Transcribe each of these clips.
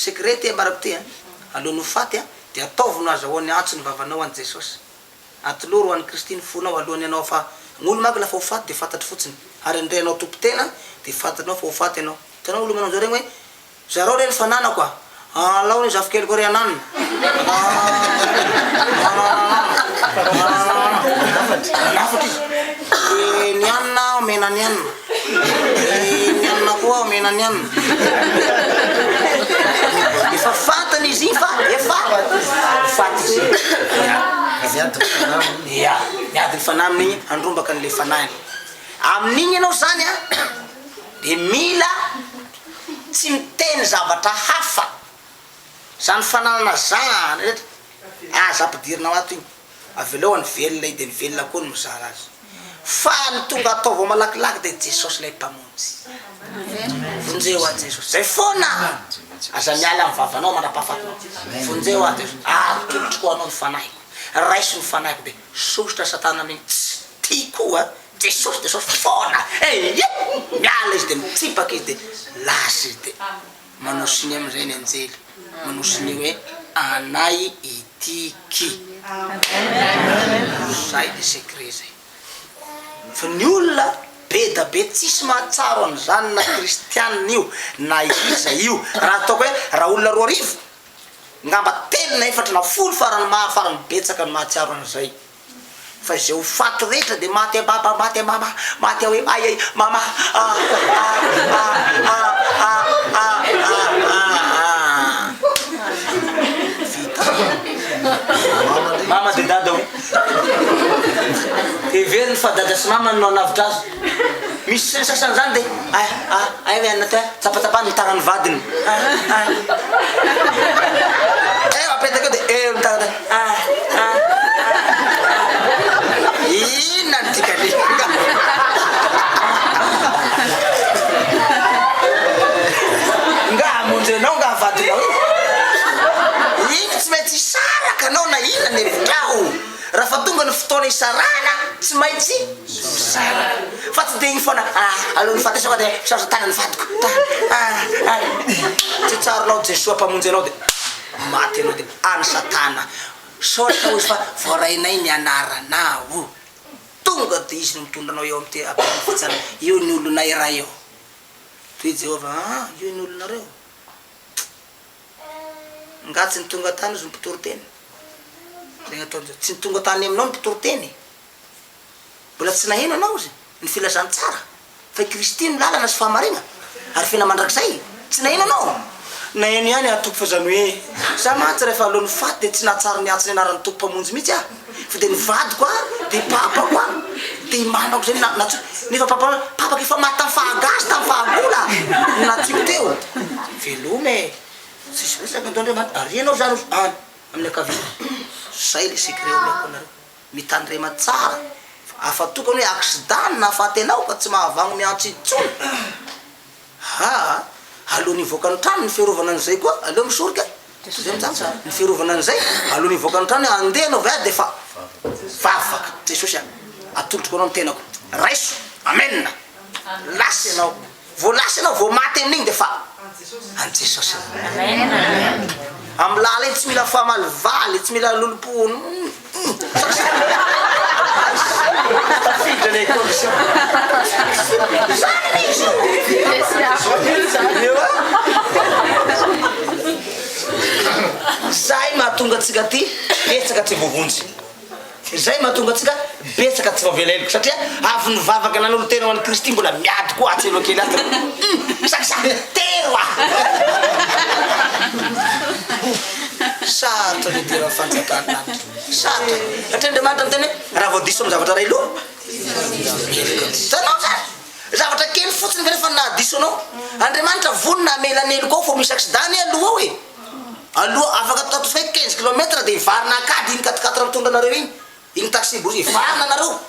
secret mbarakty alohan'ny faty dia ataovina azahoan'ny antso ny vavanao an Jesosy atoloro an'ny Kristiny fonao alohany anao fa ngolo maky lafa ho faty dia fantatry fotsiny ary ndray anao tompo tena dia fantatrinao fa ho faty anao tanao olo manao zareo hoe zareo reny fananako alao ny zafikely ko ry ananina lafatry izy ny anina omena ny anina ny anina koa omena ny anina efa fantany izy fa efa faty izy ya miady ny fanahy amin'igny andrombaka an'le fanahiny amin'igny ianao zany dia mila tsy miteny zavatra hafa zany fananana zany rehetra zapidirinao ato igny avy aloha ny velona dia ny velona koa ny mizara azy fa ny tonga atao vao malakilaky dia Jesosy lay mpamonjy vonjeo a Jesosy zay foana aza miala amin'ny vavanao mandrapahafatinao vonjeo a Jesosy kelotry anao ny fanahiko raiso ny fanahiko dia sosotra satana amin'igny tsy tiako Jesosy Jesosy foana miala izy dia mitsipaka izy dia lasa izy dia manao siny amin'izay ny anjely manao siny hoe anay itiky zay le secret zay fa ny olona be da be tsisy mahatsaro an'izany na kristianina io na iza io raha ataoko hoe raha olona 2 ngamba 3 na 4 na 10 farany farany betsaka ny mahatsiaro an'izay fa zay ho faty rehetra dia maty baba maty mama maty hoe ay mama mama dia dada hoe everiny fa dada sy mama nanao navitra azy misy sasany zany dia ay hoe anata tsapatapany mitarany vadiny apetaka dia mitara inona ny tikale nga amonjenao nga vadinao igny tsy maintsy isaraka anao na ina ny hevitrao raha fa tonga ny fotoana isarana tsy maintsy isaraka fa tsy dia igny foana alohan'ny faty sao dia sarosa tanany vadiko tsy tsaronao Jesosy mpamonjy anao dia maty anao dia any satana saotra izy fa voarainay ny anaranao tonga dia izy no mitondra anao eo amin'ty apfitsana io ny olonay raha eo toy Jehova io ny olonareo ngatsy ny tonga tany izy ny mpitoro teny zay ataon'izao tsy ny tonga tany aminao ny mpitoro teny mbola tsy naheno anao izy ny filazany tsara fa Kristy ny lalana sy fahamarina ary fina mandrakizay tsy naheno anao naheno ihany atoko fa zany hoe za matsy rehefa alohan'ny faty dia tsy nahatsara ny atsy ny anaran'ny tompo mpamonjy mihitsy fa dia ny vadiko dia papako dia mamako zay natso nefa papako efa maty tamin'ny fahagasy tamin'ny fahagola natsiko teo velome sisy resaka atao Andriamanitra ary ianao zany amin'ny akavia zay le secret omeko anareo mitandrema tsara afa tokony hoe accident na afaty anao ka tsy mahavagno miantso intsony alohan'ny hivoaka ny trano ny fiarovana an'izay koa aloha misorika ny fiarovana an'izay alohan'ny hivoaka ny trano andeha anao vay dia fa afaka Jesosy atolotroko anao ny tenako raiso amen lasy anao voalasy anao vao maty amin'igny dia fa an Jesosy amin'ny lala tsy mila famalivaly tsy mila lolopon tafidra le condition zay mahatonga atsika ty betsaka tsy vovonjy zay mahatonga atsika betsaka tsy vaveleloko satria avy nivavaka nan'olo tena ho an'ny Kristy mbola miady koa atselo kely ato sakisaky tero sarotro ny tera fanjakana sarotro satria Andriamanitra miteny hoe raha voadiso amin'ny zavatra ray loha tanao zany zavatra kely fotsiny fa rehefa nahadiso anao Andriamanitra vonina amelanelo koa fo misy accident aloha aloha afaka tatosy hoe 15 kilometra dia ivarina akady iny 4 mitondra anareo igny taxi bozy ivarina anareo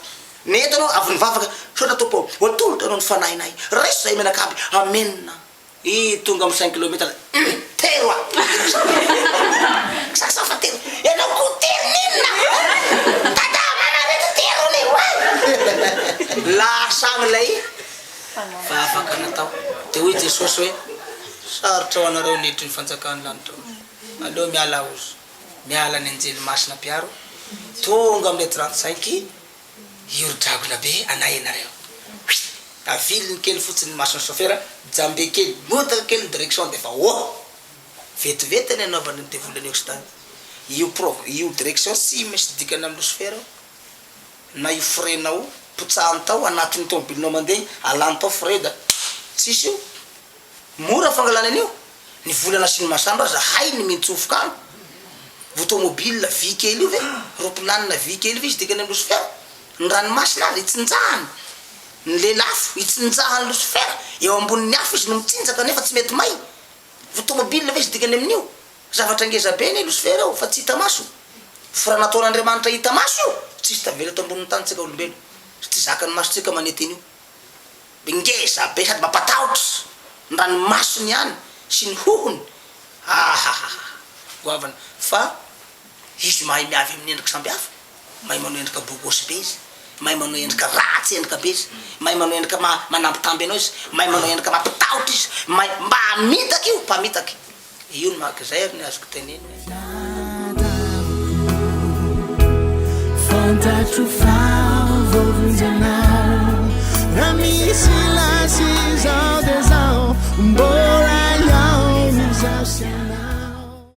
neto anao avy nivavaka sotra tompo atolotra anao ny fanahinay raiso zay menakaby amenna tonga amin'ny 5 kilometra tero saksa fa tero ianao ko tero ninna tata manarety tero ni lasa amin'ilay fa afaka natao dia hoy Jesosy hoe sarotra ho anareo niditry ny fanjakany lanitra aleo miala ozy miala ny anjely masina piaro tonga amle 35 iro-dragona be anay anareo aviliny kely fotsiny masina chauffeur jambe kely motaka kely ny direction defa vetivety ny anaovany ny devolany eo io direction sy misy dikany amin'ny chauffeur na io frenao potsahany tao anatin'ny tomobilinao mandeha alany tao fre da tsisy io mora fangalana an'io ny volana sy ny masandro aza hay ny mitsofoka any automobile vy kely io ve roplanina vy kely io izy dikany amin'ny chauffeur ny ranomasina azy itsinjahany ny lelafo itsinjahany chauffeur eo ambonin'ny afo izy no mitsinjaka nefa tsy mety may automobile ve izy dikany amin'io zavatra ngeza be ny chauffeur eo fa tsy hita maso fa raha nataon'Andriamanitra hita maso io tsisy tavela eto ambonin'ny tany tsika olombelo tsy zakany masotsika manety an'io ngeza be sady mampatahotra ny ranomasony ihany sy ny hohony goavana fa izy mahay miavy amin'ny endrika samby hafa mahay manao endrika bogosy be izy mahay manao endrika ratsy endrika be izy mahay manao endrika manampitamby anao izy mahay manao endrika mampitahotra izy mahay mba hamitaky io mpamitaky io ny mahakizay ary ny azoko teneny Fantatro fahavovonjanao raha misy lasy